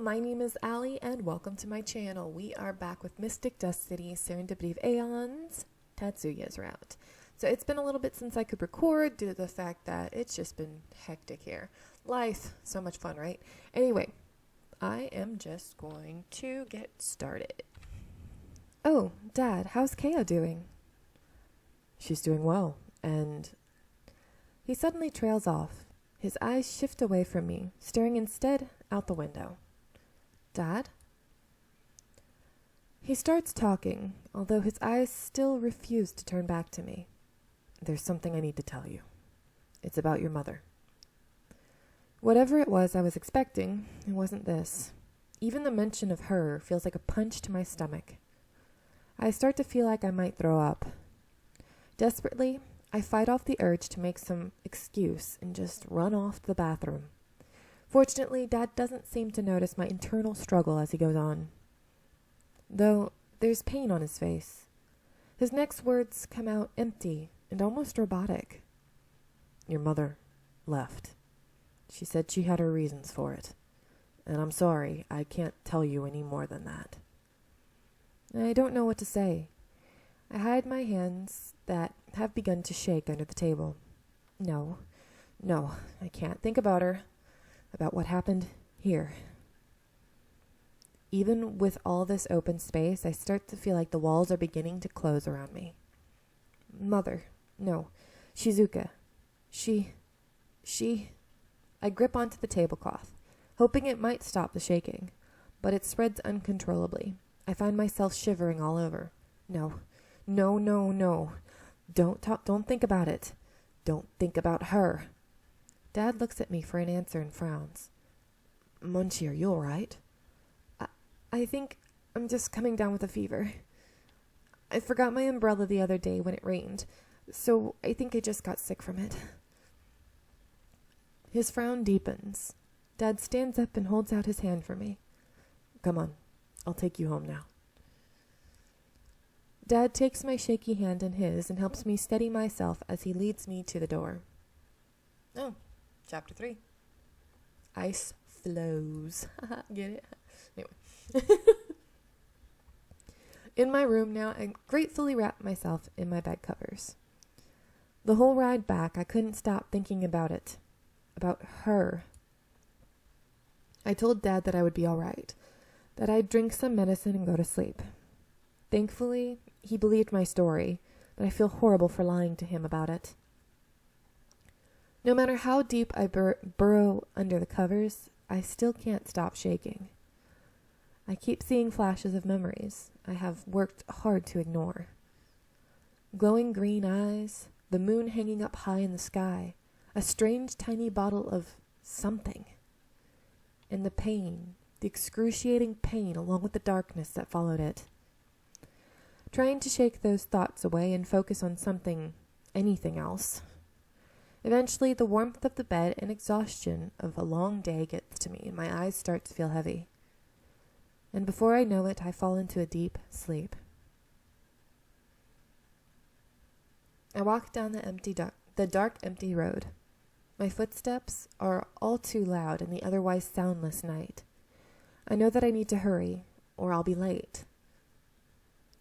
my name is Allie, and welcome to my channel. We are back with Mystic Destiny, Serendipity of Aeons, Tatsuya's route. So it's been a little bit since I could record due to the fact that it's just been hectic here. Life, so much fun, right? Anyway, I am just going to get started. Oh, Dad, how's Kea doing? She's doing well, and he suddenly trails off. His eyes shift away from me, staring instead out the window. Dad? He starts talking, although his eyes still refuse to turn back to me. There's something I need to tell you. It's about your mother. Whatever it was I was expecting, it wasn't this. Even the mention of her feels like a punch to my stomach. I start to feel like I might throw up. Desperately, I fight off the urge to make some excuse and just run off to the bathroom. Fortunately, Dad doesn't seem to notice my internal struggle as he goes on. Though there's pain on his face. His next words come out empty and almost robotic. Your mother left. She said she had her reasons for it. And I'm sorry, I can't tell you any more than that. I don't know what to say. I hide my hands that have begun to shake under the table. No, I can't think about her, about what happened here. Even with all this open space, I start to feel like the walls are beginning to close around me. Mother, no, Shizuka. She... I grip onto the tablecloth, hoping it might stop the shaking, but it spreads uncontrollably. I find myself shivering all over. No. Don't think about it. Don't think about her. Dad looks at me for an answer and frowns. Munchie, are you all right? I think I'm just coming down with a fever. I forgot my umbrella the other day when it rained, so I think I just got sick from it. His frown deepens. Dad stands up and holds out his hand for me. Come on, I'll take you home now. Dad takes my shaky hand in his and helps me steady myself as he leads me to the door. Oh, chapter 3. Ice flows. Get it? Anyway. In my room now, I gratefully wrap myself in my bed covers. The whole ride back, I couldn't stop thinking about it. About her. I told Dad that I would be all right, that I'd drink some medicine and go to sleep. Thankfully, he believed my story, but I feel horrible for lying to him about it. No matter how deep I burrow under the covers, I still can't stop shaking. I keep seeing flashes of memories I have worked hard to ignore. Glowing green eyes, the moon hanging up high in the sky, a strange tiny bottle of something, and the pain, the excruciating pain along with the darkness that followed it. Trying to shake those thoughts away and focus on anything else. Eventually, the warmth of the bed and exhaustion of a long day gets to me, and my eyes start to feel heavy. And before I know it, I fall into a deep sleep. I walk down the dark, empty road. My footsteps are all too loud in the otherwise soundless night. I know that I need to hurry, or I'll be late.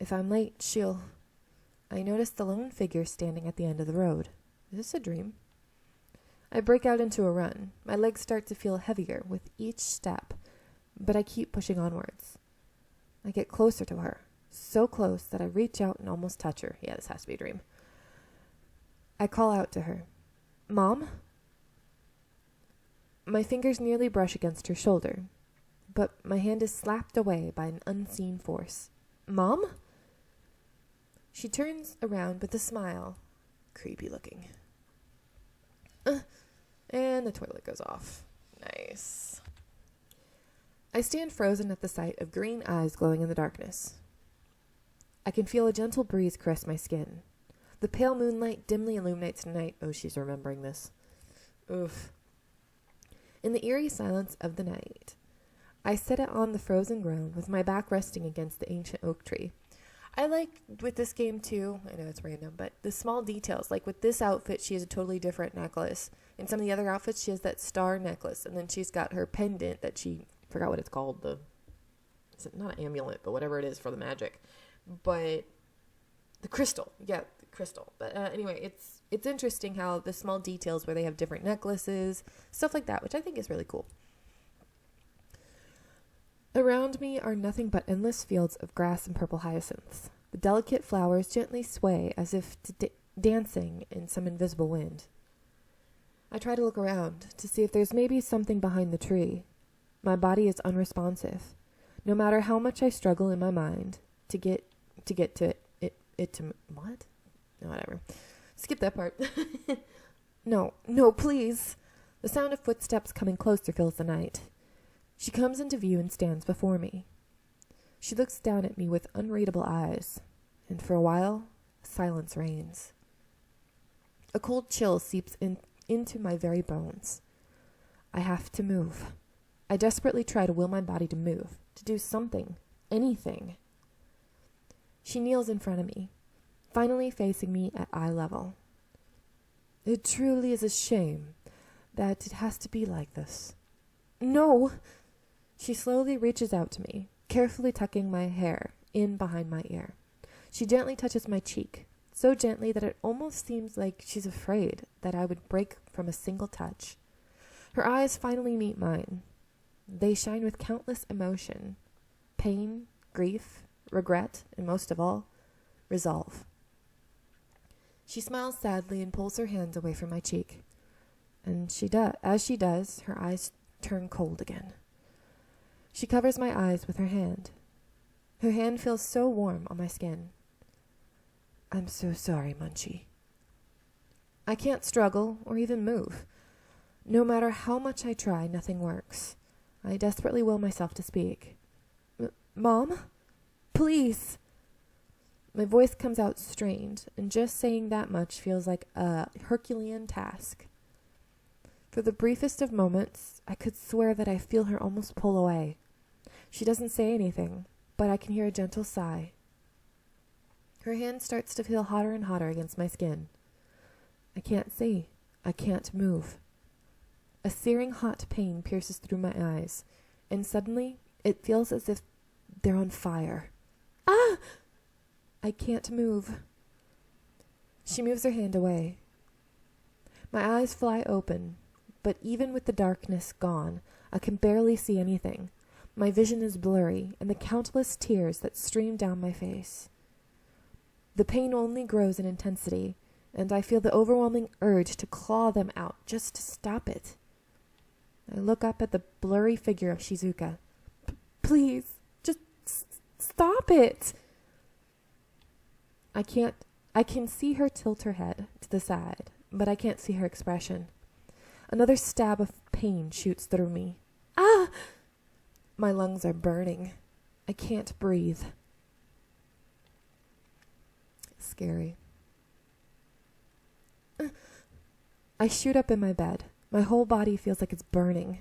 If I'm late, I notice the lone figure standing at the end of the road. Is this a dream? I break out into a run. My legs start to feel heavier with each step, but I keep pushing onwards. I get closer to her, so close that I reach out and almost touch her. Yeah, this has to be a dream. I call out to her. Mom? My fingers nearly brush against her shoulder, but my hand is slapped away by an unseen force. Mom? She turns around with a smile. Creepy looking. And the toilet goes off. Nice. I stand frozen at the sight of green eyes glowing in the darkness. I can feel a gentle breeze caress my skin. The pale moonlight dimly illuminates the night. Oh, she's remembering this. Oof. In the eerie silence of the night, I sit on the frozen ground with my back resting against the ancient oak tree. I like with this game too, I know it's random, but the small details, like with this outfit, she has a totally different necklace. In some of the other outfits, she has that star necklace, and then she's got her pendant that she forgot what it's called. It's not an amulet, but whatever it is for the magic. But the crystal. Yeah, the crystal. But anyway, it's interesting how the small details where they have different necklaces, stuff like that, which I think is really cool. Around me are nothing but endless fields of grass and purple hyacinths. The delicate flowers gently sway as if dancing in some invisible wind. I try to look around to see if there's maybe something behind the tree. My body is unresponsive, no matter how much I struggle in my mind to get to it to what? No, whatever. Skip that part. No, please. The sound of footsteps coming closer fills the night. She comes into view and stands before me. She looks down at me with unreadable eyes, and for a while, silence reigns. A cold chill seeps into my very bones. I have to move. I desperately try to will my body to move, to do something, anything. She kneels in front of me, finally facing me at eye level. It truly is a shame that it has to be like this. No! She slowly reaches out to me, carefully tucking my hair in behind my ear. She gently touches my cheek, so gently that it almost seems like she's afraid that I would break from a single touch. Her eyes finally meet mine. They shine with countless emotion, pain, grief, regret, and most of all, resolve. She smiles sadly and pulls her hands away from my cheek. And as she does, her eyes turn cold again. She covers my eyes with her hand. Her hand feels so warm on my skin. I'm so sorry, Munchie. I can't struggle or even move. No matter how much I try, nothing works. I desperately will myself to speak. Mom? Please! My voice comes out strained, and just saying that much feels like a Herculean task. For the briefest of moments, I could swear that I feel her almost pull away. She doesn't say anything, but I can hear a gentle sigh. Her hand starts to feel hotter and hotter against my skin. I can't see. I can't move. A searing hot pain pierces through my eyes, and suddenly it feels as if they're on fire. Ah! I can't move. She moves her hand away. My eyes fly open, but even with the darkness gone, I can barely see anything. My vision is blurry, and the countless tears that stream down my face. The pain only grows in intensity, and I feel the overwhelming urge to claw them out just to stop it. I look up at the blurry figure of Shizuka. Please, just stop it! I can see her tilt her head to the side, but I can't see her expression. Another stab of pain shoots through me. Ah! My lungs are burning. I can't breathe. Scary. I shoot up in my bed. My whole body feels like it's burning.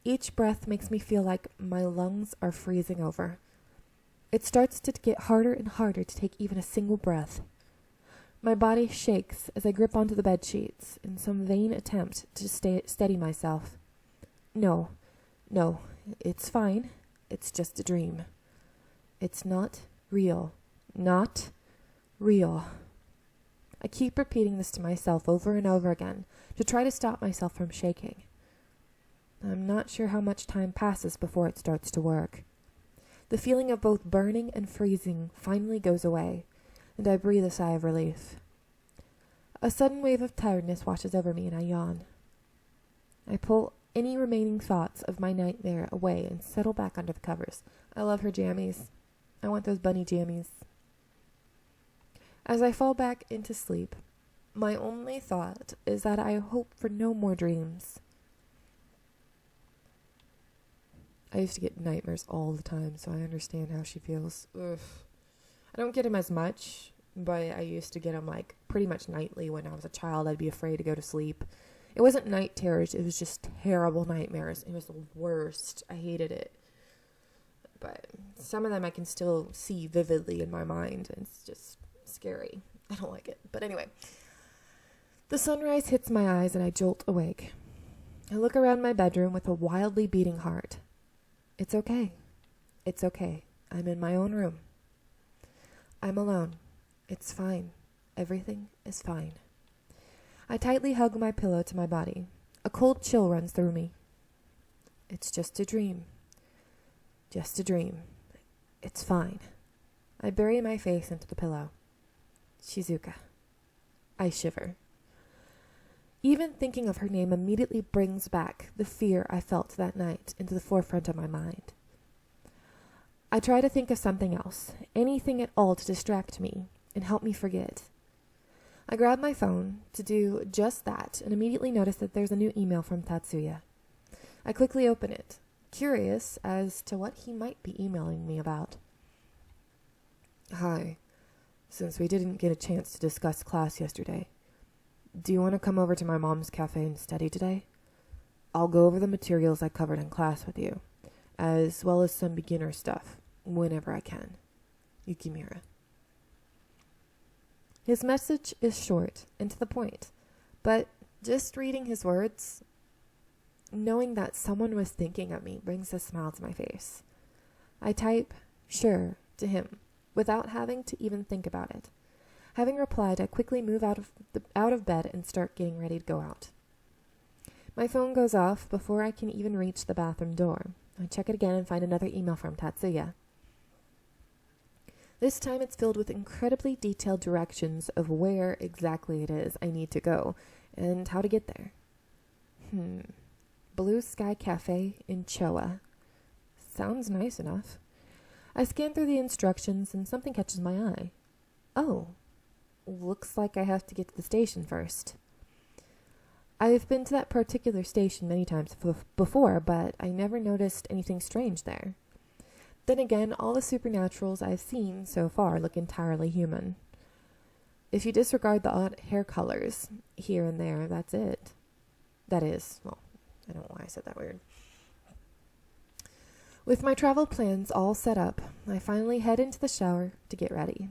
Each breath makes me feel like my lungs are freezing over. It starts to get harder and harder to take even a single breath. My body shakes as I grip onto the bed sheets in some vain attempt to steady myself. No, it's fine. It's just a dream. It's not real. Not real. I keep repeating this to myself over and over again to try to stop myself from shaking. I'm not sure how much time passes before it starts to work. The feeling of both burning and freezing finally goes away, and I breathe a sigh of relief. A sudden wave of tiredness washes over me, and I yawn. I pull any remaining thoughts of my nightmare away and settle back under the covers. I love her jammies. I want those bunny jammies. As I fall back into sleep, my only thought is that I hope for no more dreams. I used to get nightmares all the time, so I understand how she feels. Ugh. I don't get them as much, but I used to get them like pretty much nightly when I was a child. I'd be afraid to go to sleep. It wasn't night terrors, it was just terrible nightmares. It was the worst. I hated it. But some of them I can still see vividly in my mind, and it's just scary. I don't like it. But anyway, the sunrise hits my eyes and I jolt awake. I look around my bedroom with a wildly beating heart. It's okay. It's okay. I'm in my own room. I'm alone. It's fine. Everything is fine. I tightly hug my pillow to my body. A cold chill runs through me. It's just a dream. Just a dream. It's fine. I bury my face into the pillow. Shizuka. I shiver. Even thinking of her name immediately brings back the fear I felt that night into the forefront of my mind. I try to think of something else, anything at all to distract me and help me forget. I grab my phone to do just that and immediately notice that there's a new email from Tatsuya. I quickly open it, curious as to what he might be emailing me about. Hi. Since we didn't get a chance to discuss class yesterday, do you want to come over to my mom's cafe and study today? I'll go over the materials I covered in class with you, as well as some beginner stuff, whenever I can. Yukimura. His message is short and to the point, but just reading his words, knowing that someone was thinking of me brings a smile to my face. I type, sure, to him, without having to even think about it. Having replied, I quickly move out of bed and start getting ready to go out. My phone goes off before I can even reach the bathroom door. I check it again and find another email from Tatsuya. This time it's filled with incredibly detailed directions of where exactly it is I need to go and how to get there. Blue Sky Cafe in Choa. Sounds nice enough. I scan through the instructions and something catches my eye. Oh, looks like I have to get to the station first. I've been to that particular station many times before, but I never noticed anything strange there. Then again, all the supernaturals I've seen so far look entirely human. If you disregard the odd hair colors here and there, that's it. That is, well, I don't know why I said that weird. With my travel plans all set up, I finally head into the shower to get ready.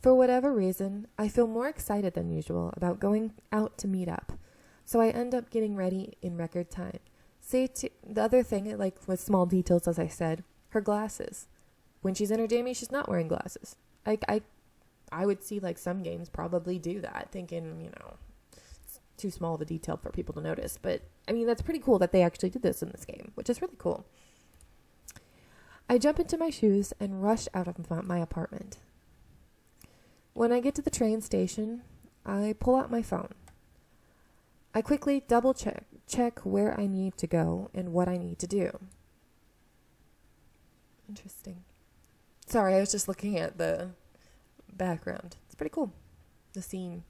For whatever reason, I feel more excited than usual about going out to meet up, so I end up getting ready in record time. The other thing, like with small details, as I said, her glasses. When she's in her jammies, she's not wearing glasses. I would see like some games probably do that, thinking, it's too small of a detail for people to notice. But, I mean, that's pretty cool that they actually did this in this game, which is really cool. I jump into my shoes and rush out of my apartment. When I get to the train station, I pull out my phone. I quickly double check where I need to go and what I need to do. Interesting. Sorry, I was just looking at the background. It's pretty cool. The scene.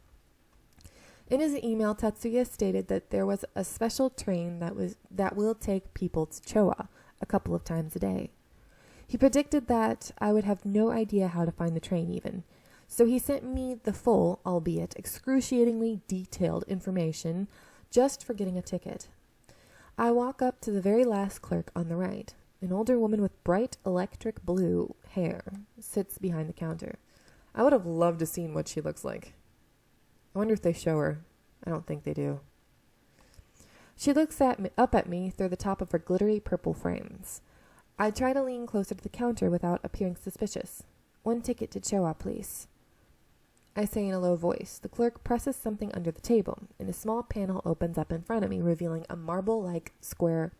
In his email, Tatsuya stated that there was a special train that will take people to Choa a couple of times a day. He predicted that I would have no idea how to find the train even. So he sent me the full, albeit excruciatingly detailed information just for getting a ticket. I walk up to the very last clerk on the right. An older woman with bright electric blue hair sits behind the counter. I would have loved to seen what she looks like. I wonder if they show her. I don't think they do. She looks up at me through the top of her glittery purple frames. I try to lean closer to the counter without appearing suspicious. 1 ticket to Choa, please. I say in a low voice. The clerk presses something under the table, and a small panel opens up in front of me, revealing a marble-like square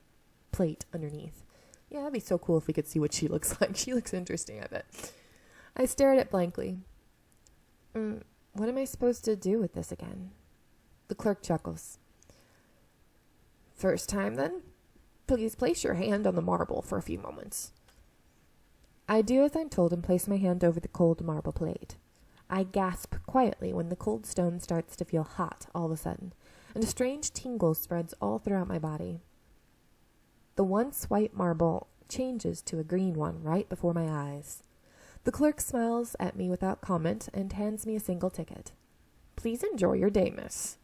plate underneath. Yeah, that'd be so cool if we could see what she looks like. She looks interesting, I bet. I stare at it blankly. What am I supposed to do with this again? The clerk chuckles. First time, then? Please place your hand on the marble for a few moments. I do as I'm told and place my hand over the cold marble plate. I gasp quietly when the cold stone starts to feel hot all of a sudden, and a strange tingle spreads all throughout my body. The once white marble changes to a green one right before my eyes. The clerk smiles at me without comment and hands me a single ticket. Please enjoy your day, miss.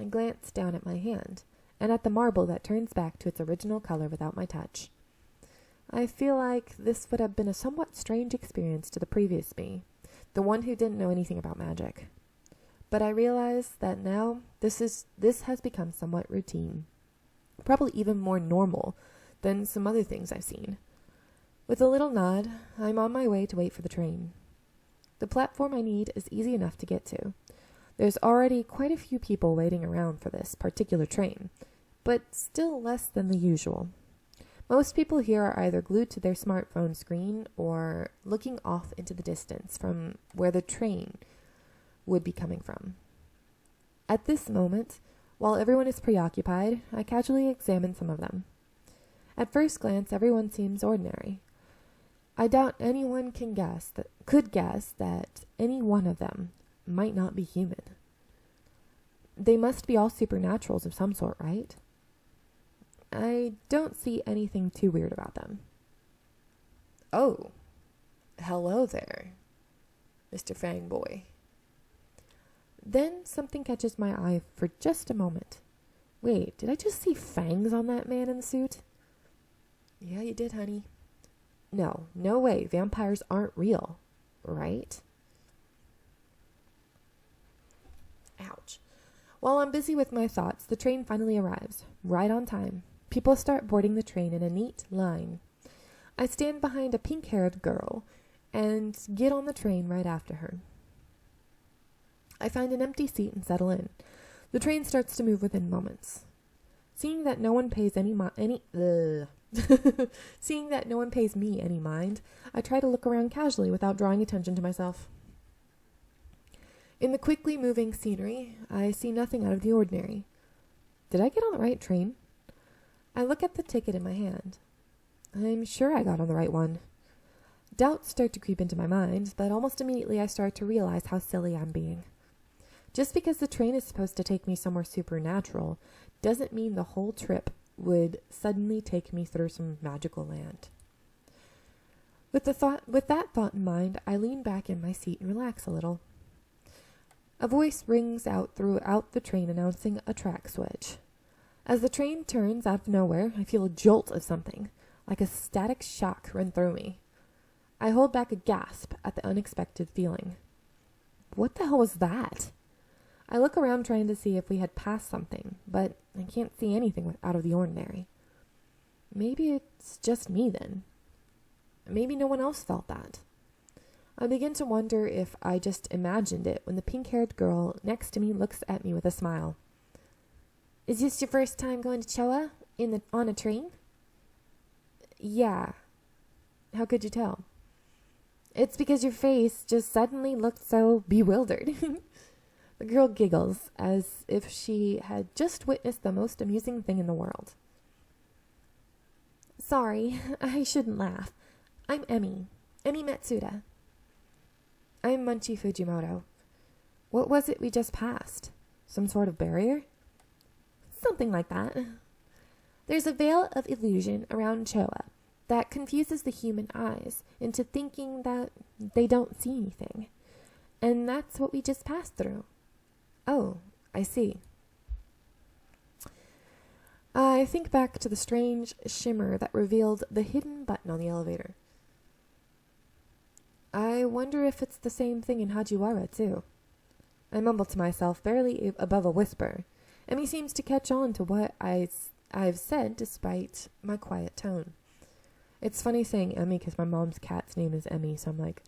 I glance down at my hand, and at the marble that turns back to its original color without my touch. I feel like this would have been a somewhat strange experience to the previous me, the one who didn't know anything about magic. But I realize that now this has become somewhat routine. probably even more normal than some other things I've seen. With a little nod, I'm on my way to wait for the train. The platform I need is easy enough to get to. There's already quite a few people waiting around for this particular train, but still less than the usual. Most people here are either glued to their smartphone screen or looking off into the distance from where the train would be coming from. At this moment, while everyone is preoccupied, I casually examine some of them. At first glance, everyone seems ordinary. I doubt anyone could guess that any one of them might not be human. They must be all supernaturals of some sort, right? I don't see anything too weird about them. Oh, hello there, Mr. Fangboy. Then something catches my eye for just a moment. Wait, did I just see fangs on that man in the suit? Yeah, you did, honey. No way, vampires aren't real, right? Ouch. While I'm busy with my thoughts, the train finally arrives, right on time. People start boarding the train in a neat line. I stand behind a pink-haired girl and get on the train right after her. I find an empty seat and settle in. The train starts to move within moments. Seeing that no one pays Seeing that no one pays me any mind, I try to look around casually without drawing attention to myself. In the quickly moving scenery, I see nothing out of the ordinary. Did I get on the right train? I look at the ticket in my hand. I'm sure I got on the right one. Doubts start to creep into my mind, but almost immediately I start to realize how silly I'm being. Just because the train is supposed to take me somewhere supernatural doesn't mean the whole trip would suddenly take me through some magical land. With that thought in mind, I lean back in my seat and relax a little. A voice rings out throughout the train announcing a track switch. As the train turns out of nowhere, I feel a jolt of something, like a static shock run through me. I hold back a gasp at the unexpected feeling. What the hell was that? I look around trying to see if we had passed something, but I can't see anything out of the ordinary. Maybe it's just me then. Maybe no one else felt that. I begin to wonder if I just imagined it when the pink-haired girl next to me looks at me with a smile. Is this your first time going to Choa on a train? Yeah. How could you tell? It's because your face just suddenly looked so bewildered. The girl giggles as if she had just witnessed the most amusing thing in the world. Sorry, I shouldn't laugh. I'm Emi Matsuda. I'm Munchi Fujimoto. What was it we just passed? Some sort of barrier? Something like that. There's a veil of illusion around Choa that confuses the human eyes into thinking that they don't see anything. And that's what we just passed through. Oh, I see. I think back to the strange shimmer that revealed the hidden button on the elevator. I wonder if it's the same thing in Hajiwara, too. I mumble to myself, barely above a whisper. Emmy seems to catch on to what I've said despite my quiet tone. It's funny saying Emmy because my mom's cat's name is Emmy, so I'm like,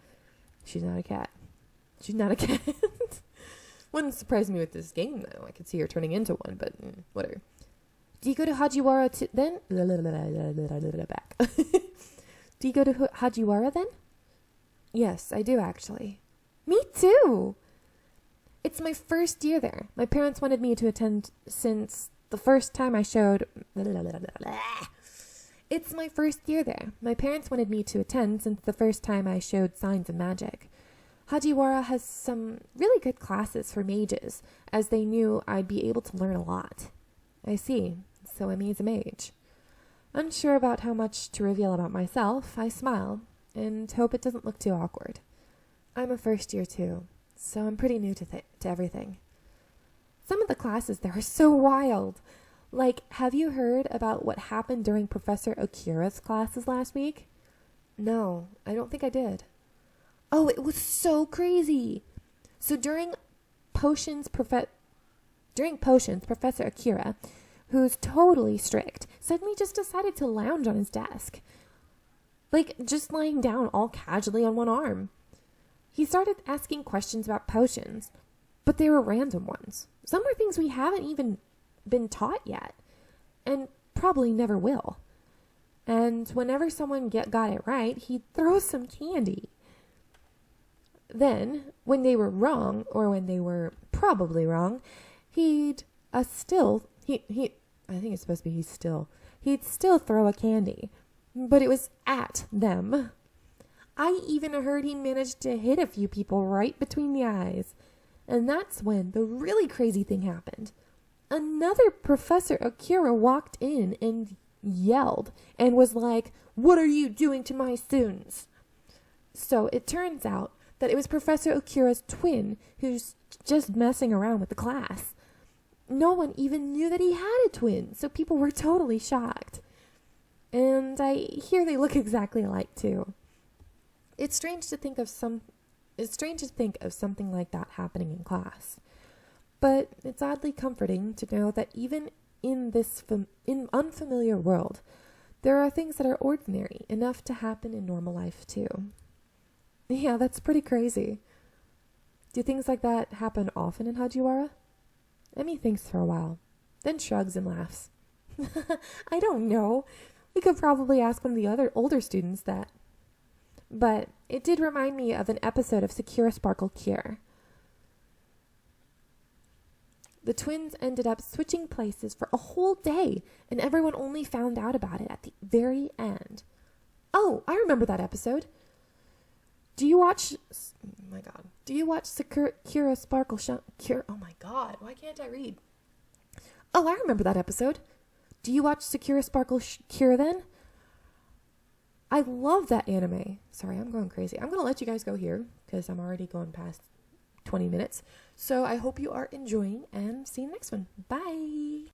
she's not a cat. She's not a cat. Wouldn't surprise me with this game, though. I could see her turning into one, but whatever. Do you go to Hajiwara then? Back. Do you go to Hajiwara then? Yes, I do, actually. Me too! It's my first year there. My parents wanted me to attend since the first time I showed... It's my first year there. My parents wanted me to attend since the first time I showed signs of magic. Hajiwara has some really good classes for mages, as they knew I'd be able to learn a lot. I see. So Emi's a mage. Unsure about how much to reveal about myself, I smile, and hope it doesn't look too awkward. I'm a first year too, so I'm pretty new to everything. Some of the classes there are so wild. Like, have you heard about what happened during Professor Akira's classes last week? No, I don't think I did. Oh, it was so crazy. So during Potions, Professor Akira who's totally strict, suddenly just decided to lounge on his desk. Like, just lying down all casually on one arm. He started asking questions about potions, but they were random ones. Some were things we haven't even been taught yet, and probably never will. And whenever someone got it right, he'd throw some candy. Then, when they were wrong, or when they were probably wrong, he'd still throw a candy, but it was at them. I even heard he managed to hit a few people right between the eyes. And that's when the really crazy thing happened. Another Professor Akira walked in and yelled and was like, "What are you doing to my students?" So it turns out that it was Professor Akira's twin who's just messing around with the class. No one even knew that he had a twin, so people were totally shocked. And I hear they look exactly alike too. It's strange to think of something like that happening in class. But it's oddly comforting to know that even in this unfamiliar world, there are things that are ordinary enough to happen in normal life too. Yeah, that's pretty crazy. Do things like that happen often in Hajiwara? Emmy thinks for a while, then shrugs and laughs. I don't know. We could probably ask one of the other older students that. But it did remind me of an episode of Sakura Sparkle Cure. The twins ended up switching places for a whole day, and everyone only found out about it at the very end. Oh, I remember that episode. Do you watch Sakura Sparkle Cure? Oh my god, why can't I read? Oh, I remember that episode. Do you watch Sakura Sparkle Cure then? I love that anime. Sorry, I'm going crazy. I'm going to let you guys go here because I'm already going past 20 minutes. So I hope you are enjoying and see you next one. Bye.